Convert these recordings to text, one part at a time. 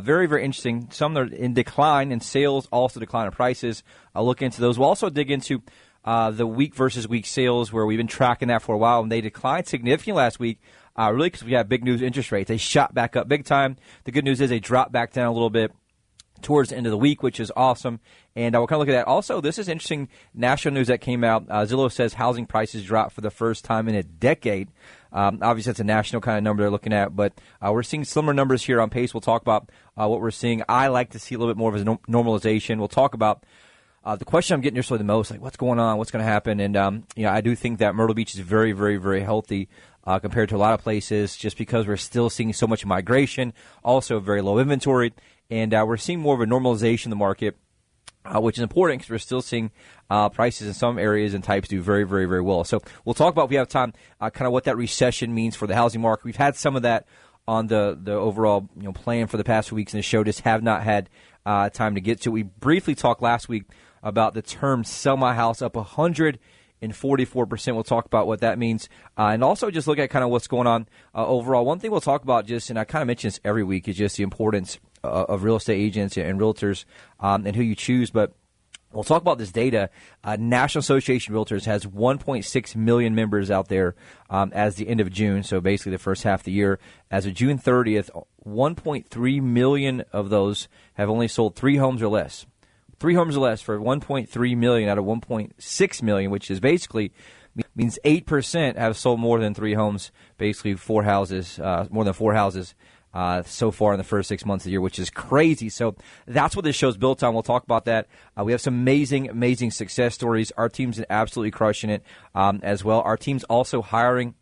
Very, very interesting. Some are in decline in sales, also decline in prices. I'll look into those. We'll also dig into the week versus week sales, where we've been tracking that for a while, and they declined significantly last week, really because we had big news interest rates. They shot back up big time. The good news is they dropped back down a little bit towards the end of the week, which is awesome. And we'll kind of look at that. Also, this is interesting national news that came out. Zillow says housing prices dropped for the first time in a decade. Obviously, that's a national kind of number they're looking at, but we're seeing similar numbers here on Pace. We'll talk about what we're seeing. I like to see a little bit more of a normalization. We'll talk about the question I'm getting here the most, like what's going on, what's going to happen. And, I do think that Myrtle Beach is very, very, very healthy compared to a lot of places, just because we're still seeing so much migration, also very low inventory. And we're seeing more of a normalization in the market, which is important because we're still seeing prices in some areas and types do very, very, very well. So we'll talk about, if we have time, kind of what that recession means for the housing market. We've had some of that on the overall plan for the past few weeks in the show, just have not had time to get to. We briefly talked last week about the term sell my house up 144%. We'll talk about what that means, and also just look at kind of what's going on overall. One thing we'll talk about, and I kind of mention this every week, is just the importance of real estate agents and realtors and who you choose. But we'll talk about this data. National Association of Realtors has 1.6 million members out there as the end of June, so basically the first half of the year. As of June 30th, 1.3 million of those have only sold 3 homes or less. 3 homes or less for 1.3 million out of 1.6 million, which is basically means 8% have sold more than 3 homes, basically 4 houses, more than 4 houses so far in the first 6 months of the year, which is crazy. So that's what this show's built on. We'll talk about that. We have some amazing, amazing success stories. Our team's absolutely crushing it as well. Our team's also hiring.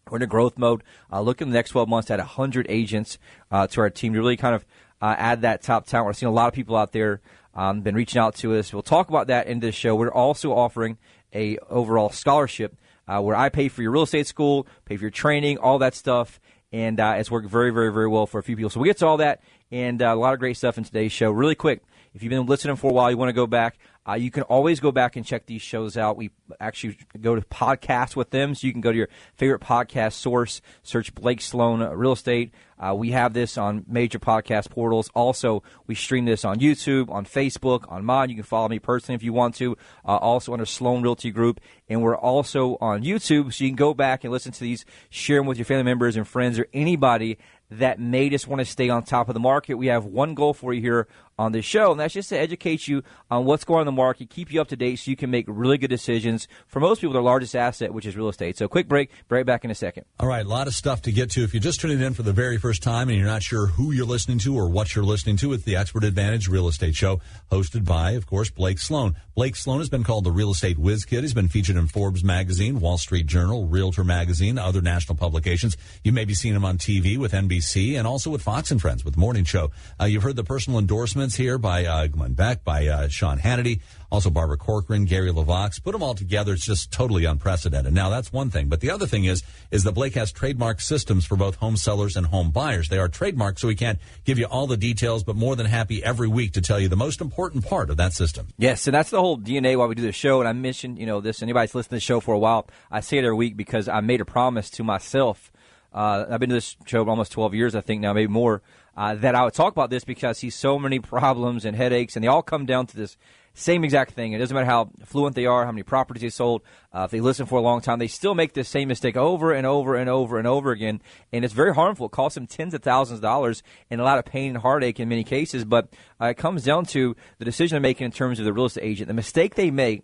We're in a growth mode. Look in the next 12 months to add 100 agents to our team to really kind of add that top talent. We're seeing a lot of people out there been reaching out to us. We'll talk about that in this show. We're also offering a overall scholarship where I pay for your real estate school, pay for your training, all that stuff. And it's worked very, very, very well for a few people. So we'll get to all that and a lot of great stuff in today's show. Really quick, if you've been listening for a while, you want to go back, you can always go back and check these shows out. We actually go to podcasts with them, so you can go to your favorite podcast source, search Blake Sloan Real Estate. We have this on major podcast portals. Also, we stream this on YouTube, on Facebook, on mine. You can follow me personally if you want to, also under Sloan Realty Group. And we're also on YouTube, so you can go back and listen to these, share them with your family members and friends or anybody that may just want to stay on top of the market. We have one goal for you here on this show, and that's just to educate you on what's going on in the market, keep you up to date so you can make really good decisions. For most people, their largest asset, which is real estate. So quick break, be right back in a second. All right, a lot of stuff to get to. If you're just tuning in for the very first time and you're not sure who you're listening to or what you're listening to, it's the Expert Advantage Real Estate Show, hosted by, of course, Blake Sloan. Blake Sloan has been called the Real Estate Whiz Kid. He's been featured in Forbes magazine, Wall Street Journal, Realtor magazine, other national publications. You may be seeing him on TV with NBC and also with Fox and Friends with the Morning Show. You've heard the personal endorsements here by Glenn Beck, by Sean Hannity, also Barbara Corcoran, Gary LaVox. Put them all together, it's just totally unprecedented. Now, that's one thing. But the other thing is that Blake has trademark systems for both home sellers and home buyers. They are trademarked, so we can't give you all the details, but more than happy every week to tell you the most important part of that system. Yes, and that's the whole DNA why we do this show. And I mentioned, this, anybody's listened to the show for a while, I say it every week because I made a promise to myself. I've been to this show almost 12 years, I think now, maybe more, that I would talk about this because I see so many problems and headaches, and they all come down to this same exact thing. It doesn't matter how fluent they are, how many properties they sold. If they listen for a long time, they still make this same mistake over and over and over and over again, and it's very harmful. It costs them tens of thousands of dollars and a lot of pain and heartache in many cases, but it comes down to the decision they're making in terms of the real estate agent. The mistake they make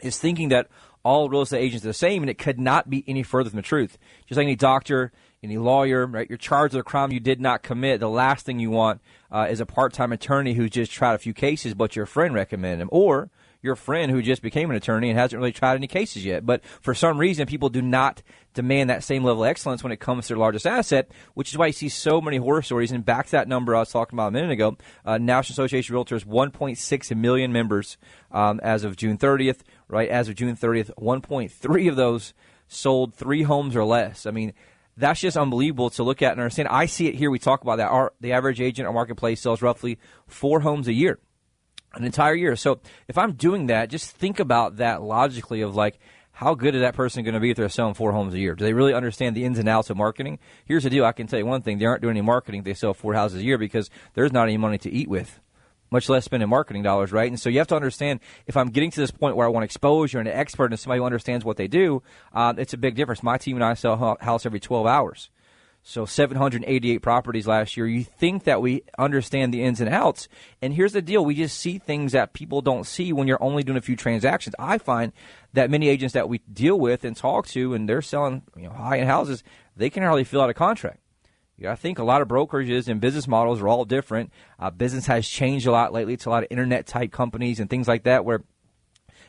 is thinking that all real estate agents are the same, and it could not be any further from the truth. Just like any doctor, any lawyer, right? You're charged with a crime you did not commit. The last thing you want is a part-time attorney who just tried a few cases, but your friend recommended him, or your friend who just became an attorney and hasn't really tried any cases yet. But for some reason, people do not demand that same level of excellence when it comes to their largest asset, which is why you see so many horror stories. And back to that number I was talking about a minute ago, National Association of Realtors, 1.6 million members as of June 30th, right? As of June 30th, 1.3 of those sold 3 homes or less. I mean, that's just unbelievable to look at and understand. I see it here. We talk about that. The average agent or marketplace sells roughly 4 homes a year, an entire year. So if I'm doing that, just think about that logically of like, how good is that person going to be if they're selling 4 homes a year? Do they really understand the ins and outs of marketing? Here's the deal. I can tell you one thing. They aren't doing any marketing if they sell 4 houses a year because there's not any money to eat with, much less spending marketing dollars, right? And so you have to understand, if I'm getting to this point where I want exposure and an expert and somebody who understands what they do, it's a big difference. My team and I sell a house every 12 hours. So 788 properties last year. You think that we understand the ins and outs. And here's the deal. We just see things that people don't see when you're only doing a few transactions. I find that many agents that we deal with and talk to, and they're selling high-end houses, they can hardly fill out a contract. I think a lot of brokerages and business models are all different. Business has changed a lot lately. It's a lot of internet-type companies and things like that where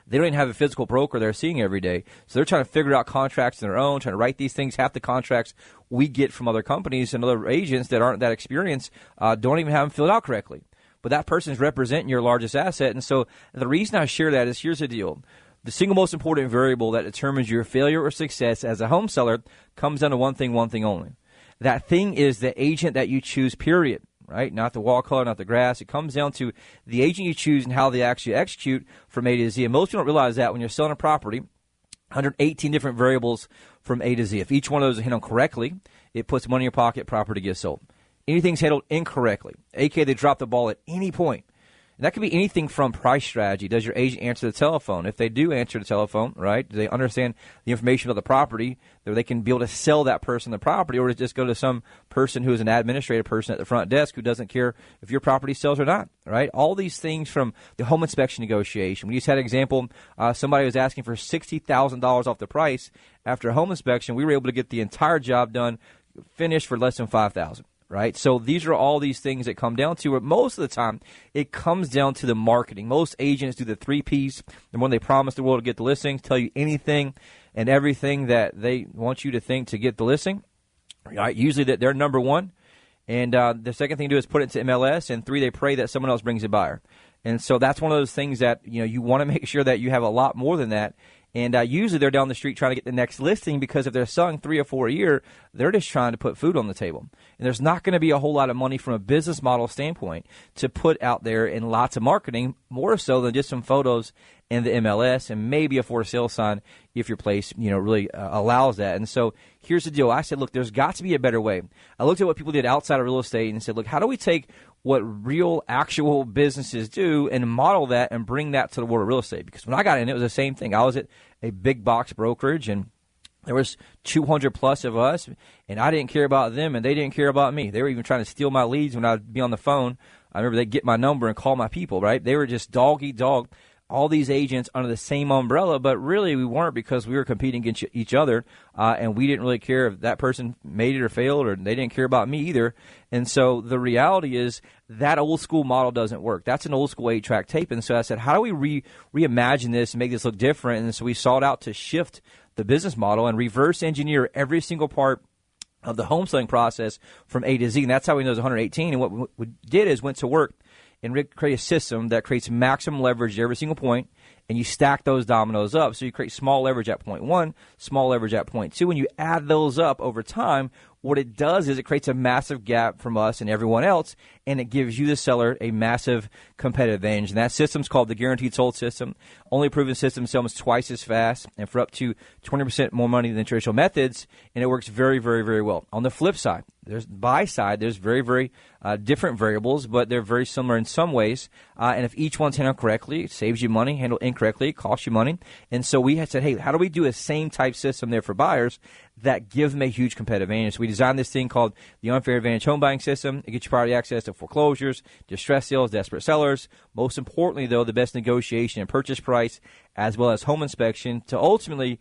they don't even have a physical broker they're seeing every day. So they're trying to figure out contracts on their own, trying to write these things. Half the contracts we get from other companies and other agents that aren't that experienced don't even have them filled out correctly. But that person is representing your largest asset. And so the reason I share that is, here's the deal. The single most important variable that determines your failure or success as a home seller comes down to one thing only. That thing is the agent that you choose, period. Right? Not the wall color, not the grass. It comes down to the agent you choose and how they actually execute from A to Z. And most people don't realize that when you're selling a property, 118 different variables from A to Z. If each one of those is handled correctly, it puts money in your pocket, property gets sold. Anything's handled incorrectly, a.k.a. they drop the ball at any point. And that could be anything from price strategy. Does your agent answer the telephone? If they do answer the telephone, right, do they understand the information of the property that they can be able to sell that person the property, or to just go to some person who is an administrative person at the front desk who doesn't care if your property sells or not, right? All these things from the home inspection negotiation. We just had an example. Somebody was asking for $60,000 off the price. After a home inspection, we were able to get the entire job done, finished for less than $5,000. Right? So these are all these things that come down to, but most of the time, it comes down to the marketing. Most agents do the 3 Ps. The one they promise the world to get the listings, tell you anything and everything that they want you to think to get the listing. Right? Usually that they're number one. And the second thing to do is put it into MLS. And 3, they pray that someone else brings a buyer. And so that's one of those things that you want to make sure that you have a lot more than that. And usually they're down the street trying to get the next listing, because if they're selling 3 or 4 a year, they're just trying to put food on the table. And there's not going to be a whole lot of money from a business model standpoint to put out there in lots of marketing, more so than just some photos in the MLS and maybe a for sale sign if your place really allows that. And so here's the deal. I said, look, there's got to be a better way. I looked at what people did outside of real estate and said, look, how do we take what real actual businesses do and model that and bring that to the world of real estate? Because when I got in, it was the same thing. I was at a big box brokerage, and there was 200 plus of us, and I didn't care about them, and they didn't care about me. They were even trying to steal my leads when I'd be on the phone. I remember they'd get my number and call my people, right? They were just dog eat dog, all these agents under the same umbrella, but really we weren't, because we were competing against each other, and we didn't really care if that person made it or failed, or they didn't care about me either. And so the reality is that old school model doesn't work. That's an old school 8-track tape. And so I said, how do we reimagine this and make this look different? And so we sought out to shift the business model and reverse engineer every single part of the home selling process from A to Z. And that's how we know there's 118. And what we did is went to work and create a system that creates maximum leverage at every single point, and you stack those dominoes up. So you create small leverage at point 1, small leverage at point 2, and you add those up over time. What it does is it creates a massive gap from us and everyone else, and it gives you, the seller, a massive competitive advantage. And that system's called the Guaranteed Sold System. Only proven system sells twice as fast and for up to 20% more money than traditional methods, and it works very, very, very well. On the flip side, there's very, very different variables, but they're very similar in some ways. And if each one's handled correctly, it saves you money. Handled incorrectly, it costs you money. And so we had said, hey, how do we do a same type system there for buyers that gives them a huge competitive advantage? So we designed this thing called the Unfair Advantage Home Buying System. It gets you priority access to foreclosures, distress sales, desperate sellers. Most importantly, though, the best negotiation and purchase price, as well as home inspection, to ultimately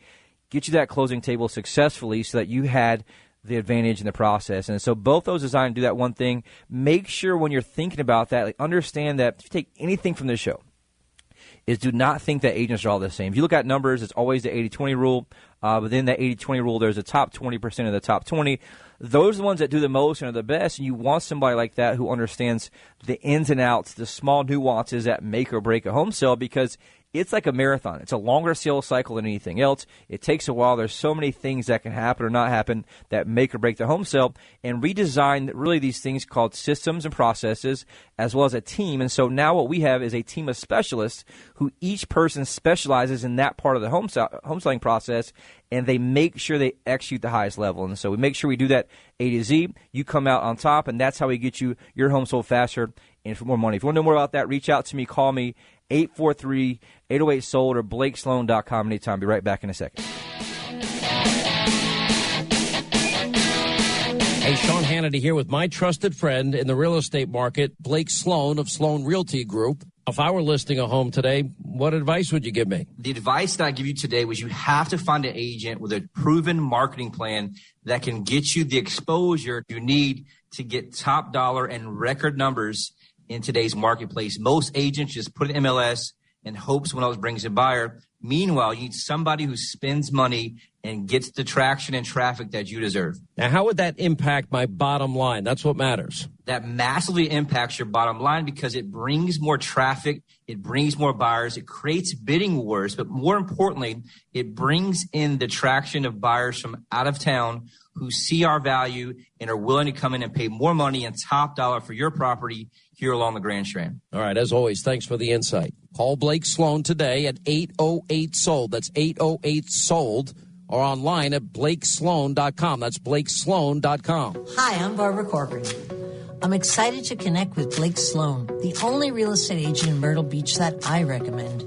get you that closing table successfully so that you had the advantage in the process. And so both those designed to do that one thing. Make sure when you're thinking about that, understand that if you take anything from this show, is do not think that agents are all the same. If you look at numbers, it's always the 80-20 rule. Within that 80-20 rule, there's the top 20% of the top 20. Those are the ones that do the most and are the best, and you want somebody like that who understands the ins and outs, the small nuances that make or break a home sale, because it's like a marathon. It's a longer sales cycle than anything else. It takes a while. There's so many things that can happen or not happen that make or break the home sale. And we designed really these things called systems and processes as well as a team. And so now what we have is a team of specialists who each person specializes in that part of the home selling process, and they make sure they execute the highest level. And so we make sure we do that A to Z. You come out on top, and that's how we get you your home sold faster and for more money. If you want to know more about that, reach out to me. Call me, 843-808-SOLD or BlakeSloan.com anytime. Be right back in a second. Hey, Sean Hannity here with my trusted friend in the real estate market, Blake Sloan of Sloan Realty Group. If I were listing a home today, what advice would you give me? The advice that I give you today was you have to find an agent with a proven marketing plan that can get you the exposure you need to get top dollar and record numbers in today's marketplace. Most agents just put an MLS and hopes someone else brings a buyer. Meanwhile, you need somebody who spends money and gets the traction and traffic that you deserve. Now, how would that impact my bottom line? That's what matters. That massively impacts your bottom line because it brings more traffic, it brings more buyers, it creates bidding wars, but more importantly, it brings in the traction of buyers from out of town who see our value and are willing to come in and pay more money and top dollar for your property here along the Grand Strand. All right, as always, thanks for the insight. Call Blake Sloan today at 808-SOLD. That's 808-SOLD. Or online at BlakeSloan.com. That's BlakeSloan.com. Hi, I'm Barbara Corcoran. I'm excited to connect with Blake Sloan, the only real estate agent in Myrtle Beach that I recommend.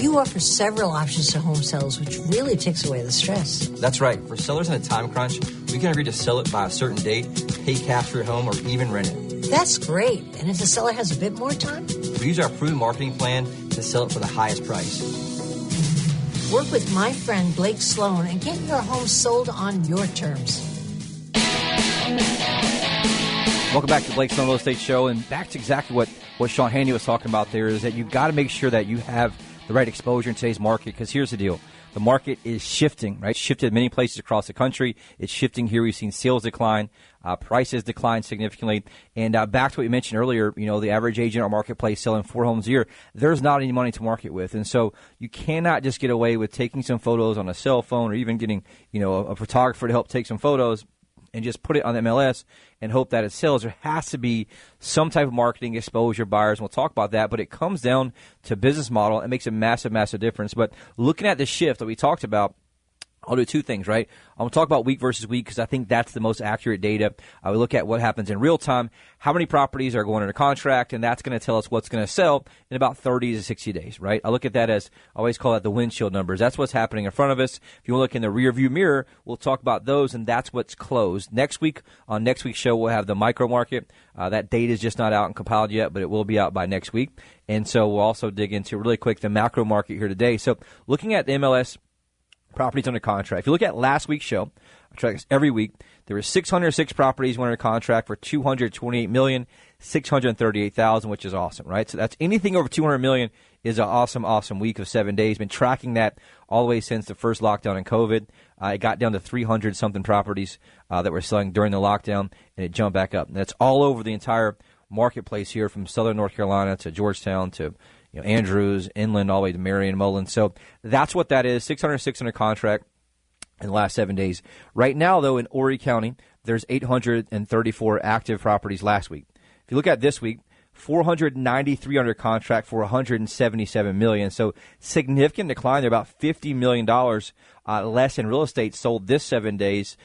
You offer several options to home sales, which really takes away the stress. That's right. For sellers in a time crunch, we can agree to sell it by a certain date, pay cash for your home, or even rent it. That's great. And if the seller has a bit more time? We use our proven marketing plan to sell it for the highest price. Work with my friend Blake Sloan and get your home sold on your terms. Welcome back to the Blake Sloan Real Estate Show. And back to exactly what Sean Haney was talking about there is that you've got to make sure that you have the right exposure in today's market, because here's the deal. The market is shifting, right? It's shifted in many places across the country. It's shifting here. We've seen sales decline, prices decline significantly. And back to what you mentioned earlier, you know, the average agent in our marketplace selling 4 homes a year, there's not any money to market with. And so you cannot just get away with taking some photos on a cell phone or even getting, you know, a photographer to help take some photos and just put it on the MLS and hope that it sells. There has to be some type of marketing exposure, buyers, and we'll talk about that. But it comes down to business model. It makes a massive, massive difference. But looking at the shift that we talked about, I'll do two things, right? I'm going to talk about week versus week because I think that's the most accurate data. We look at what happens in real time, how many properties are going under contract, and that's going to tell us what's going to sell in about 30 to 60 days, right? I look at that as, I always call that the windshield numbers. That's what's happening in front of us. If you want to look in the rear view mirror, we'll talk about those, and that's what's closed. Next week, on next week's show, we'll have the micro market. That data is just not out and compiled yet, but it will be out by next week. And so we'll also dig into really quick the macro market here today. So looking at the MLS properties under contract. If you look at last week's show, I track this every week, there were 606 properties went under contract for $228,638,000, which is awesome, right? So that's anything over $200 million is an awesome, awesome week of 7 days. Been tracking that all the way since the first lockdown in COVID. It got down to 300-something properties that were selling during the lockdown, and it jumped back up. And that's all over the entire marketplace here from southern North Carolina to Georgetown to Andrews, Inland, all the way to Marion, Mullen. So that's what that is, 606 under contract in the last 7 days. Right now, though, in Horry County, there's 834 active properties last week. If you look at this week, 493 under contract for $177 million. So significant decline. They're about $50 million less in real estate sold this 7 days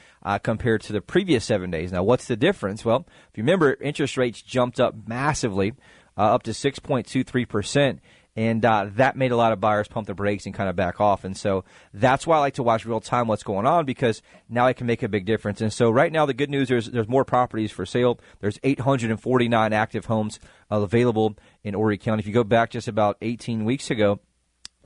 compared to the previous 7 days. Now, what's the difference? Well, if you remember, interest rates jumped up massively, up to 6.23%, and that made a lot of buyers pump the brakes and kind of back off. And so that's why I like to watch real time what's going on, because now I can make a big difference. And so right now the good news is there's more properties for sale. There's 849 active homes available in Horry County. If you go back just about 18 weeks ago,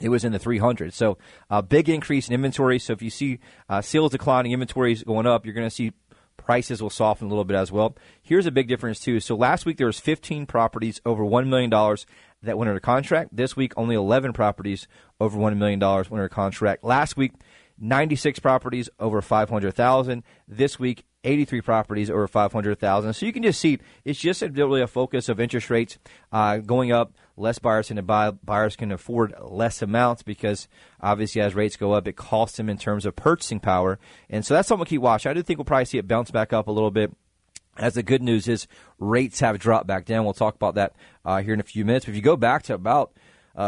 it was in the 300s. So a big increase in inventory. So if you see sales declining, inventories going up, you're going to see prices will soften a little bit as well. Here's a big difference, too. So last week there was 15 properties over $1 million that went under contract. This week, only 11 properties over $1 million went under contract. Last week, 96 properties over $500,000. This week, 83 properties over 500,000. So you can just see it's just really a focus of interest rates going up. Less buyers can buy. Buyers can afford less amounts because obviously as rates go up, it costs them in terms of purchasing power. And so that's something to keep watching. I do think we'll probably see it bounce back up a little bit. As the good news is rates have dropped back down. We'll talk about that here in a few minutes. But if you go back to about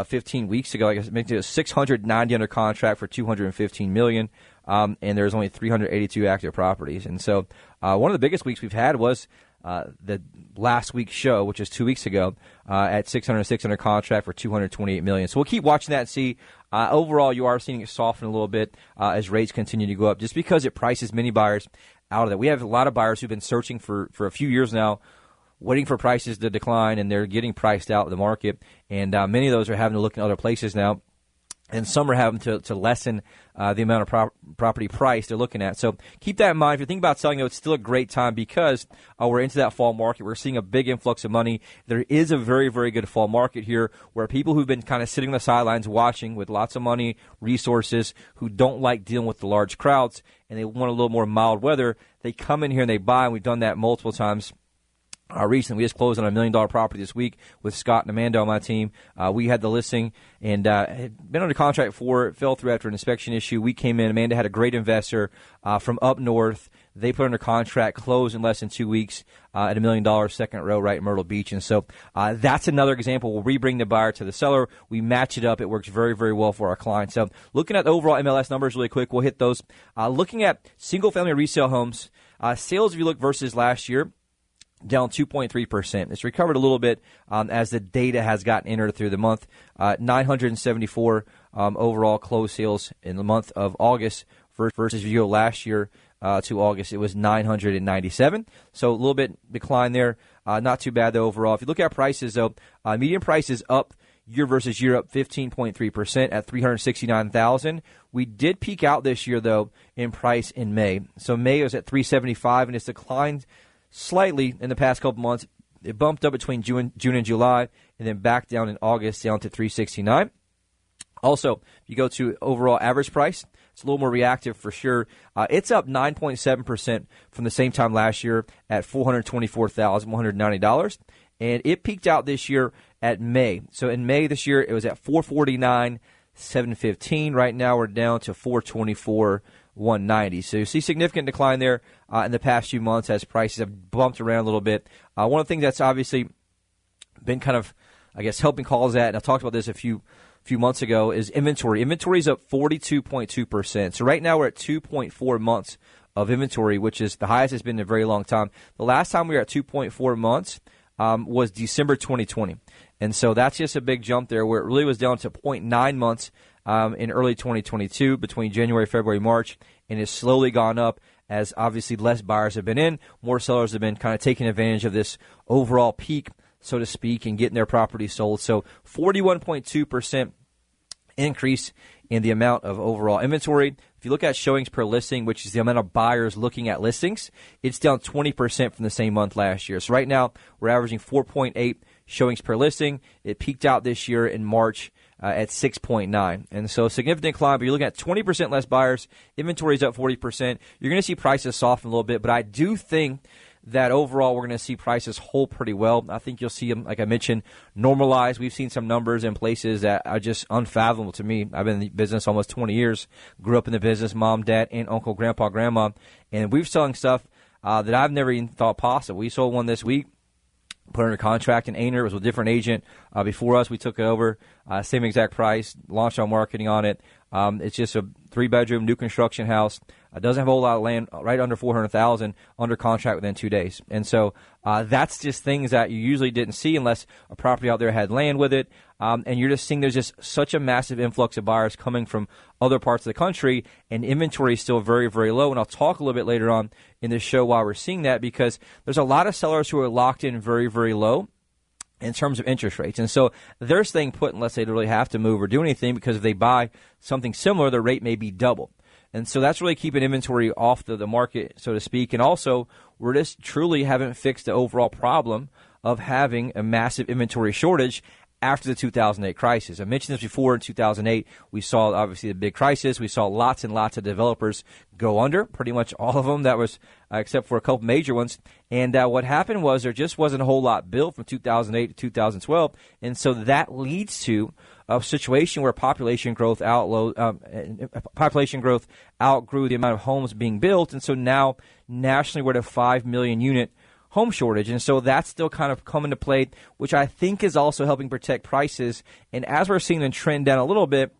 15 weeks ago, I guess it was 690 under contract for $215 million. And there's only 382 active properties. And so one of the biggest weeks we've had was the last week's show, which is 2 weeks ago, at 606 under contract for $228 million. So we'll keep watching that and see. Overall, you are seeing it soften a little bit as rates continue to go up, just because it prices many buyers out of that. We have a lot of buyers who've been searching for a few years now, waiting for prices to decline, and they're getting priced out of the market. And many of those are having to look in other places now. And some are having to lessen the amount of property price they're looking at. So keep that in mind. If you think about selling, though, it's still a great time because we're into that fall market. We're seeing a big influx of money. There is a very, very good fall market here where people who've been kind of sitting on the sidelines watching with lots of money, resources, who don't like dealing with the large crowds, and they want a little more mild weather, they come in here and they buy, and we've done that multiple times. Recently, we just closed on a $1 million property this week with Scott and Amanda on my team. We had the listing and had been under contract for it, fell through after an inspection issue. We came in. Amanda had a great investor from up north. They put under contract, closed in less than 2 weeks at $1 million second row right in Myrtle Beach. And so that's another example where we bring the buyer to the seller. We match it up. It works very, very well for our clients. So looking at the overall MLS numbers really quick, we'll hit those. Looking at single-family resale homes, sales, if you look versus last year, down 2.3%. It's recovered a little bit as the data has gotten entered through the month. 974 overall closed sales in the month of August versus if you go last year to August, it was 997. So a little bit decline there. Not too bad, though, overall. If you look at prices, though, median price is up year versus year, up 15.3% at $369,000. We did peak out this year, though, in price in May. So May was at $375, and it's declined slightly in the past couple months. It bumped up between June and July, and then back down in August, down to $369. Also, if you go to overall average price, it's a little more reactive for sure. It's up 9.7% from the same time last year at $424,190. And it peaked out this year at May. So in May this year, it was at $449,715. Right now, we're down to $424,190. So you see significant decline there in the past few months as prices have bumped around a little bit. One of the things that's obviously been kind of, I guess, helping cause that, and I talked about this a few months ago, is inventory. Inventory is up 42.2%. So right now we're at 2.4 months of inventory, which is the highest it's been in a very long time. The last time we were at 2.4 months was December 2020. And so that's just a big jump there, where it really was down to 0.9 months in early 2022 between January, February, March, and it's slowly gone up as obviously less buyers have been in. More sellers have been kind of taking advantage of this overall peak, so to speak, and getting their property sold. So 41.2% increase in the amount of overall inventory. If you look at showings per listing, which is the amount of buyers looking at listings, it's down 20% from the same month last year. So right now, we're averaging 4.8 showings per listing. It peaked out this year in March at 6.9. And so a significant decline, but you're looking at 20% less buyers. Inventory is up 40%. You're going to see prices soften a little bit, but I do think that overall we're going to see prices hold pretty well. I think you'll see them, like I mentioned, normalize. We've seen some numbers in places that are just unfathomable to me. I've been in the business almost 20 years, grew up in the business, mom, dad, aunt, uncle, grandpa, grandma, and we've selling stuff that I've never even thought possible. We sold one this week, put under contract in Aner. It was with a different agent before us. We took it over, same exact price, launched our marketing on it. It's just a 3-bedroom, new construction house. It doesn't have a whole lot of land, right under $400,000, under contract within 2 days. And so that's just things that you usually didn't see unless a property out there had land with it. And you're just seeing there's just such a massive influx of buyers coming from other parts of the country, and inventory is still very, very low. And I'll talk a little bit later on in this show why we're seeing that, because there's a lot of sellers who are locked in very, very low in terms of interest rates. And so they're staying put unless they really have to move or do anything, because if they buy something similar, the rate may be double. And so that's really keeping inventory off the market, so to speak. And also, we're just truly haven't fixed the overall problem of having a massive inventory shortage after the 2008 crisis. I mentioned this before. In 2008, we saw obviously the big crisis. We saw lots and lots of developers go under, pretty much all of them. That was except for a couple major ones. And what happened was there just wasn't a whole lot built from 2008 to 2012, and so that leads to a situation where population growth outgrew the amount of homes being built, and so now nationally we're at a 5 million unit home shortage, and so that's still kind of come into play, which I think is also helping protect prices. And as we're seeing them trend down a little bit,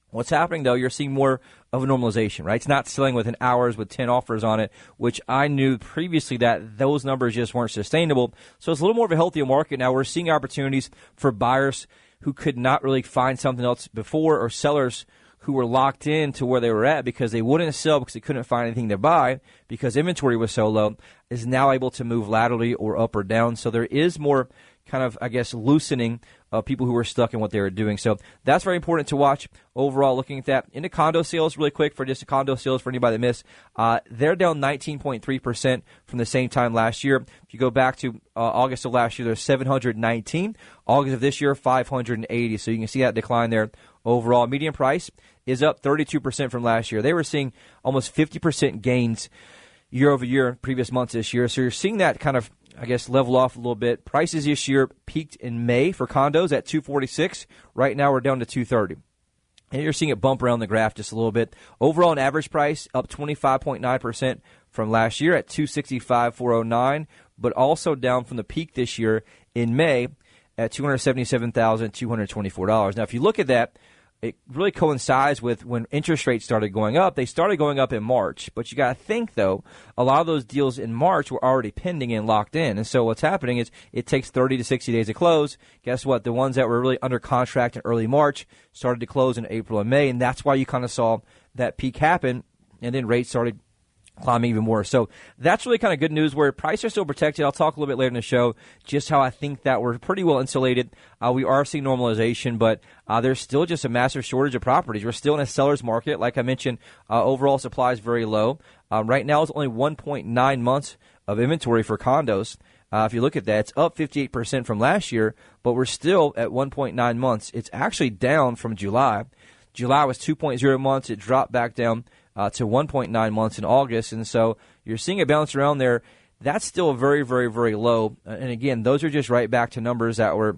what's happening, though, you're seeing more of a normalization, right? It's not selling within hours with 10 offers on it, which I knew previously that those numbers just weren't sustainable. So it's a little more of a healthier market now. We're seeing opportunities for buyers who could not really find something else before, or sellers who were locked in to where they were at because they wouldn't sell because they couldn't find anything to buy because inventory was so low, is now able to move laterally or up or down. So there is more kind of, I guess, loosening of people who were stuck in what they were doing. So that's very important to watch overall. Looking at that into condo sales really quick, for just the condo sales for anybody that missed, they're down 19.3% from the same time last year. If you go back to August of last year, there's 719. August of this year, 580. So you can see that decline there overall. Median price is up 32% from last year. They were seeing almost 50% gains year over year, previous months this year. So you're seeing that kind of, I guess, level off a little bit. Prices this year peaked in May for condos at $246. Right now we're down to $230. And you're seeing it bump around the graph just a little bit. Overall, an average price up 25.9% from last year at $265,409, but also down from the peak this year in May at $277,224. Now, if you look at that, it really coincides with when interest rates started going up. They started going up in March. But you got to think, though, a lot of those deals in March were already pending and locked in. And so what's happening is it takes 30 to 60 days to close. Guess what? The ones that were really under contract in early March started to close in April and May. And that's why you kind of saw that peak happen. And then rates started climbing even more. So that's really kind of good news where prices are still protected. I'll talk a little bit later in the show just how I think that we're pretty well insulated. We are seeing normalization, but there's still just a massive shortage of properties. We're still in a seller's market. Like I mentioned, overall supply is very low. Right now it's only 1.9 months of inventory for condos. If you look at that, it's up 58% from last year, but we're still at 1.9 months. It's actually down from July. July was 2.0 months. It dropped back down to 1.9 months in August, and so you're seeing it bounce around there. That's still very, very, very low. And again, those are just right back to numbers that were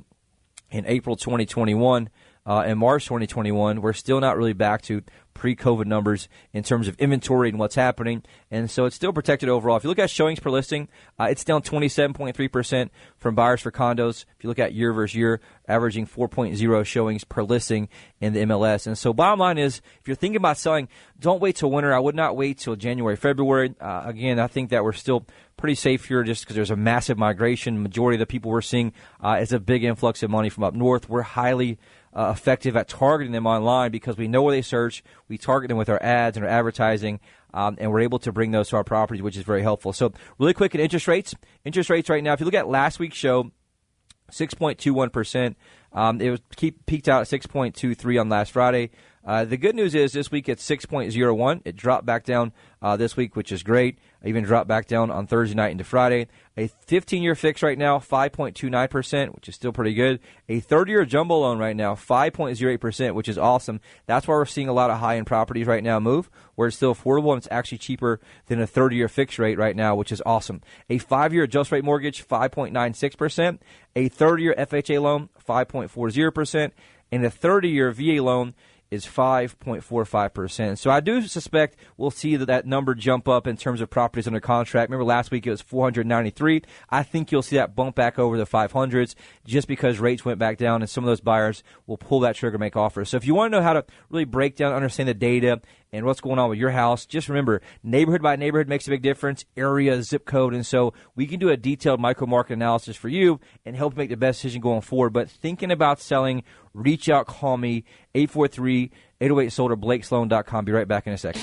in April 2021 and March 2021. We're still not really back to pre-COVID numbers in terms of inventory and what's happening, and so it's still protected overall. If you look at showings per listing, it's down 27.3% from buyers for condos. If you look at year versus year, averaging 4.0 showings per listing in the MLS. And so bottom line is, if you're thinking about selling, don't wait till winter. I would not wait till January, February. Again, I think that we're still pretty safe here just because there's a massive migration. Majority of the people we're seeing is a big influx of money from up north. We're highly effective at targeting them online because we know where they search. We target them with our ads and our advertising, and we're able to bring those to our properties, which is very helpful. So really quick at interest rates. Interest rates right now, if you look at last week's show, 6.21%. It was peaked out at 6.23 on last Friday. The good news is this week it's 6.01. It dropped back down this week, which is great. Even dropped back down on Thursday night into Friday. A 15-year fix right now, 5.29%, which is still pretty good. A 30-year jumbo loan right now, 5.08%, which is awesome. That's why we're seeing a lot of high-end properties right now move, where it's still affordable and it's actually cheaper than a 30-year fixed rate right now, which is awesome. A 5-year adjust rate mortgage, 5.96%. A 30-year FHA loan, 5.40%. And a 30-year VA loan is 5.45%. So I do suspect we'll see that number jump up in terms of properties under contract. Remember last week it was 493. I think you'll see that bump back over the 500s just because rates went back down and some of those buyers will pull that trigger, make offers. So if you want to know how to really break down, understand the data and what's going on with your house, just remember, neighborhood by neighborhood makes a big difference, area, zip code, and so we can do a detailed micro-market analysis for you and help make the best decision going forward. But thinking about selling, reach out, call me, 843-808-SOLD or BlakeSloan.com. Be right back in a second.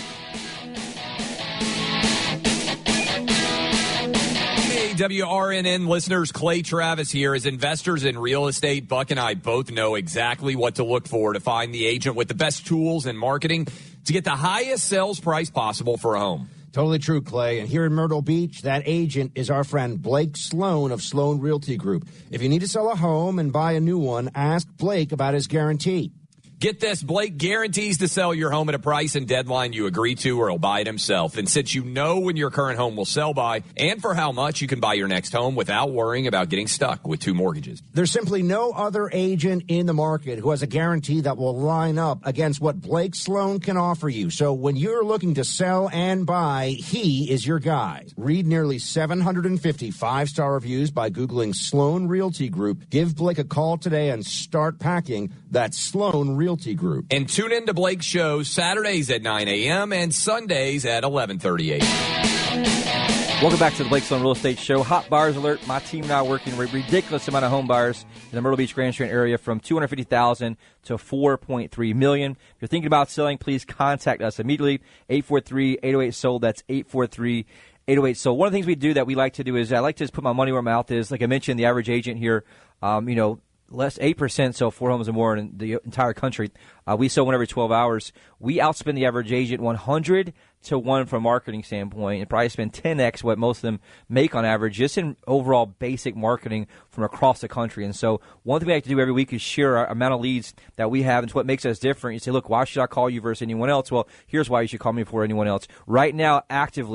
WRNN listeners, Clay Travis here. As investors in real estate, Buck and I both know exactly what to look for to find the agent with the best tools and marketing to get the highest sales price possible for a home. Totally true, Clay. And here in Myrtle Beach, that agent is our friend Blake Sloan of Sloan Realty Group. If you need to sell a home and buy a new one, ask Blake about his guarantee. Get this, Blake guarantees to sell your home at a price and deadline you agree to, or he'll buy it himself. And since you know when your current home will sell by and for how much, you can buy your next home without worrying about getting stuck with 2 mortgages. There's simply no other agent in the market who has a guarantee that will line up against what Blake Sloan can offer you. So when you're looking to sell and buy, he is your guy. Read nearly 750 5-star reviews by Googling Sloan Realty Group. Give Blake a call today and start packing. That's Sloan Realty Group. And tune in to Blake's shows Saturdays at 9 a.m. and Sundays at 11:30 a.m. Welcome back to the Blake Sloan Real Estate Show. Hot buyers alert. My team and I are working with a ridiculous amount of home buyers in the Myrtle Beach Grand Strand area from $250,000 to $4.3 million. If you're thinking about selling, please contact us immediately. 843-808-SOLD. That's 843-808-SOLD. One of the things we do that we like to do is I like to just put my money where my mouth is. Like I mentioned, the average agent here, less 8% sell 4 homes or more in the entire country. We sell one every 12 hours. We outspend the average agent 100 to 1 from a marketing standpoint, and probably spend 10x what most of them make on average just in overall basic marketing from across the country. And so one thing we like to do every week is share our amount of leads that we have. It's what makes us different. You say, look, why should I call you versus anyone else? Well, here's why you should call me before anyone else. Right now, active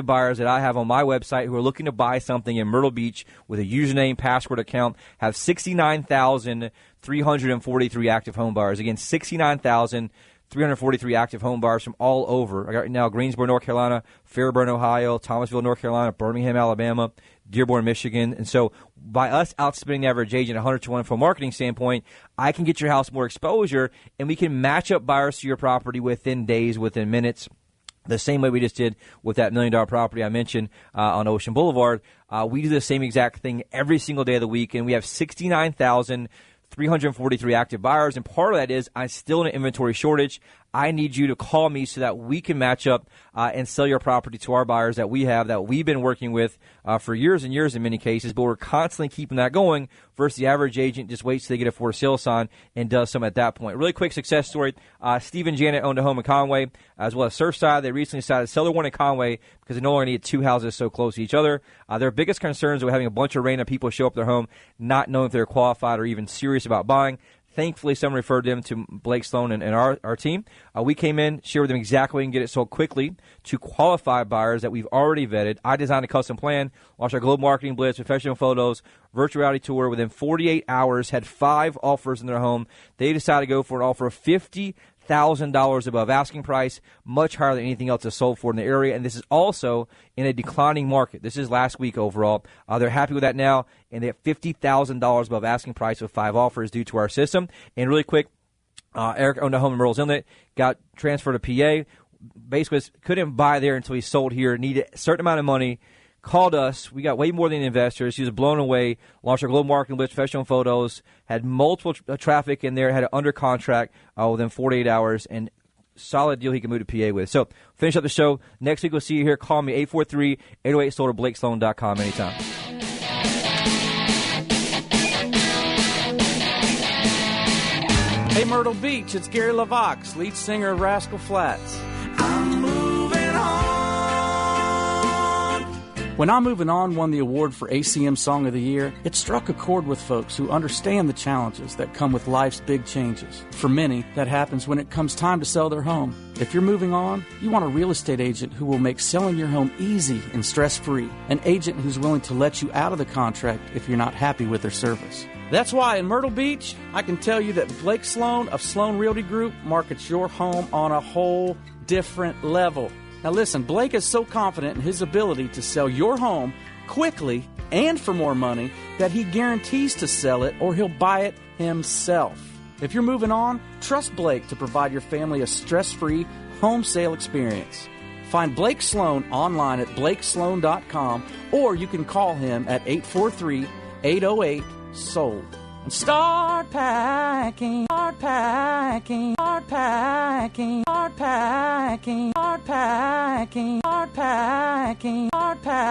buyers that I have on my website who are looking to buy something in Myrtle Beach with a username, password account have 69,343 active home buyers. Again, 69,343 active home buyers from all over. I got right now Greensboro, North Carolina, Fairburn, Ohio, Thomasville, North Carolina, Birmingham, Alabama, Dearborn, Michigan. And so by us outspending the average agent 100 to 1 from a marketing standpoint, I can get your house more exposure, and we can match up buyers to your property within days, within minutes. The same way we just did with that $1 million property I mentioned on Ocean Boulevard. We do the same exact thing every single day of the week, and we have 69,343 active buyers. And part of that is I'm still in an inventory shortage. I need you to call me so that we can match up and sell your property to our buyers that we have, that we've been working with for years and years in many cases, but we're constantly keeping that going versus the average agent just waits till they get a for sale sign and does some at that point. Really quick success story. Steve and Janet owned a home in Conway as well as Surfside. They recently decided to sell their one in Conway because they no longer need 2 houses so close to each other. Their biggest concerns were having a bunch of random people show up at their home, not knowing if they're qualified or even serious about buying. Thankfully, someone referred them to Blake Sloan and our team. We came in, shared with them exactly how we can get it sold quickly to qualified buyers that we've already vetted. I designed a custom plan, launched our global marketing blitz, professional photos, virtual reality tour. Within 48 hours, had 5 offers in their home. They decided to go for an offer of $50,000 above asking price, much higher than anything else is sold for in the area. And this is also in a declining market. This is last week overall. They're happy with that now, and they have $50,000 above asking price with 5 offers due to our system. And really quick, Eric owned a home in Myrtle's Inlet, got transferred to PA, basically couldn't buy there until he sold here, needed a certain amount of money, called us. We got way more than the investors. He was blown away, launched our global marketing blitz, professional photos, had multiple traffic in there, had it under contract within 48 hours, and solid deal he can move to PA with. So finish up the show. Next week we'll see you here. Call me 843-808-SOLD or BlakeSloan.com anytime. Hey, Myrtle Beach, it's Gary LaVox, lead singer of Rascal Flatts. I'm moving on. When I'm Moving On won the award for ACM Song of the Year, it struck a chord with folks who understand the challenges that come with life's big changes. For many, that happens when it comes time to sell their home. If you're moving on, you want a real estate agent who will make selling your home easy and stress-free. An agent who's willing to let you out of the contract if you're not happy with their service. That's why in Myrtle Beach, I can tell you that Blake Sloan of Sloan Realty Group markets your home on a whole different level. Now listen, Blake is so confident in his ability to sell your home quickly and for more money that he guarantees to sell it or he'll buy it himself. If you're moving on, trust Blake to provide your family a stress-free home sale experience. Find Blake Sloan online at blakesloan.com, or you can call him at 843-808-SOLD. And start packing, start packing, start packing, start packing, start packing, start packing, start packing.